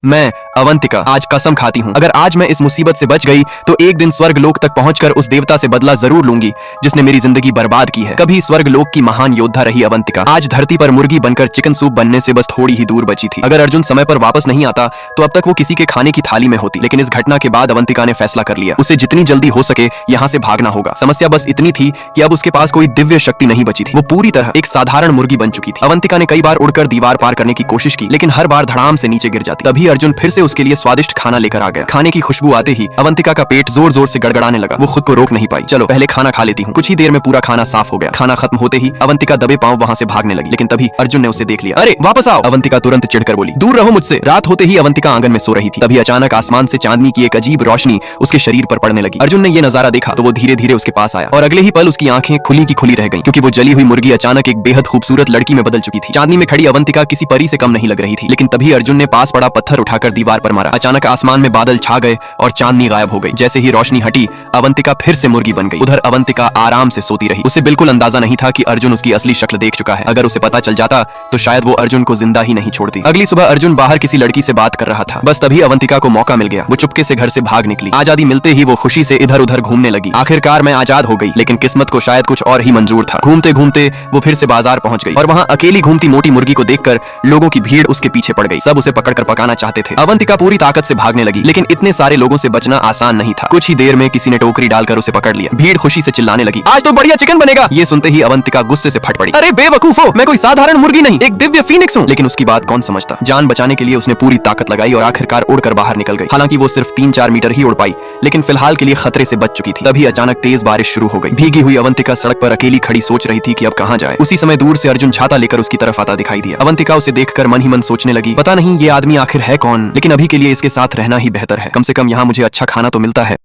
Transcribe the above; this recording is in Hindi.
मैं अवंतिका आज कसम खाती हूँ, अगर आज मैं इस मुसीबत से बच गई तो एक दिन स्वर्ग लोक तक पहुंचकर उस देवता से बदला जरूर लूंगी जिसने मेरी जिंदगी बर्बाद की है। कभी स्वर्ग लोक की महान योद्धा रही अवंतिका आज धरती पर मुर्गी बनकर चिकन सूप बनने से बस थोड़ी ही दूर बची थी। अगर अर्जुन समय पर वापस नहीं आता तो अब तक वो किसी के खाने की थाली में होती। लेकिन इस घटना के बाद अवंतिका ने फैसला कर लिया, उसे जितनी जल्दी हो सके यहाँ से भागना होगा। समस्या बस इतनी थी कि अब उसके पास कोई दिव्य शक्ति नहीं बची थी, वो पूरी तरह एक साधारण मुर्गी बन चुकी थी। अवंतिका ने कई बार उड़कर दीवार पार करने की कोशिश की लेकिन हर बार धड़ाम से नीचे गिर जाती। तभी अर्जुन फिर से उसके लिए स्वादिष्ट खाना लेकर आ गया। खाने की खुशबू आते ही अवंतिका का पेट जोर जोर से गड़गड़ाने लगा। वो खुद को रोक नहीं पाई। चलो पहले खाना खा लेती हूँ। कुछ ही देर में पूरा खाना साफ हो गया। खाना खत्म होते ही अवंतिका दबे पांव वहां से भागने लगी लेकिन तभी अर्जुन ने उसे देख लिया। अरे वापस आओ। अवंतिका तुरंत चिढ़कर बोली, दूर रहो मुझसे। रात होते ही अवंतिका आंगन में सो रही थी। तभी अचानक आसमान से चांदनी की एक अजीब रोशनी उसके शरीर पर पड़ने लगी। अर्जुन ने यह नजारा देखा तो वो धीरे धीरे उसके पास आया और अगले ही पल उसकी आंखें खुली की खुली रह गईं क्योंकि वो जली हुई मुर्गी अचानक एक बेहद खूबसूरत लड़की में बदल चुकी थी। चांदनी में खड़ी अवंतिका किसी परी से कम नहीं लग रही थी। लेकिन तभी अर्जुन ने पास पड़ा पत्थर उठाकर दीवार पर मारा। अचानक आसमान में बादल छा गए और चांदनी गायब हो गई। जैसे ही रोशनी हटी अवंतिका फिर से मुर्गी बन गई। उधर अवंतिका आराम से सोती रही। उसे बिल्कुल अंदाजा नहीं था कि अर्जुन उसकी असली शक्ल देख चुका है। अगर उसे पता चल जाता तो शायद वो अर्जुन को जिंदा ही नहीं छोड़ती। अगली सुबह अर्जुन बाहर किसी लड़की से बात कर रहा था। बस तभी अवंतिका को मौका मिल गया। वो चुपके से घर से भाग निकली। आजादी मिलते ही वो खुशी से इधर उधर घूमने लगी। आखिरकार मैं आजाद हो गई। लेकिन किस्मत को शायद कुछ और ही मंजूर था। घूमते घूमते वो फिर से बाजार पहुंच गई और वहां अकेली घूमती मोटी मुर्गी को देखकर लोगों की भीड़ उसके पीछे पड़ गई। सब उसे पकड़कर पकाना चाहते थे। अवंतिका पूरी ताकत से भागने लगी लेकिन इतने सारे लोगों से बचना आसान नहीं था। कुछ ही देर में किसी ने टोकरी डालकर उसे पकड़ लिया। भीड़ खुशी से चिल्लाने लगी, आज तो बढ़िया चिकन बनेगा। ये सुनते ही अवंतिका गुस्से से फट पड़ी। अरे बेवकूफो, मैं कोई साधारण मुर्गी नहीं, एक दिव्य फीनिक्स हूँ। लेकिन उसकी बात कौन समझता। जान बचाने के लिए उसने पूरी ताकत लगाई और आखिरकार उड़कर बाहर निकल गई। हालांकि वो सिर्फ 3-4 मीटर ही उड़ पाई लेकिन फिलहाल के लिए खतरे से बच चुकी थी। तभी अचानक तेज बारिश शुरू हो गई। भीगी हुई अवंतिका सड़क पर अकेली खड़ी सोच रही थी कि अब कहाँ जाए। उसी समय दूर से अर्जुन छाता लेकर उसकी तरफ आता दिखाई दिया। अवंतिका उसे देखकर मन ही मन सोचने लगी, पता नहीं ये आदमी आखिर है कौन, लेकिन अभी के लिए इसके साथ रहना ही बेहतर है। कम से कम यहाँ मुझे अच्छा खाना तो मिलता है।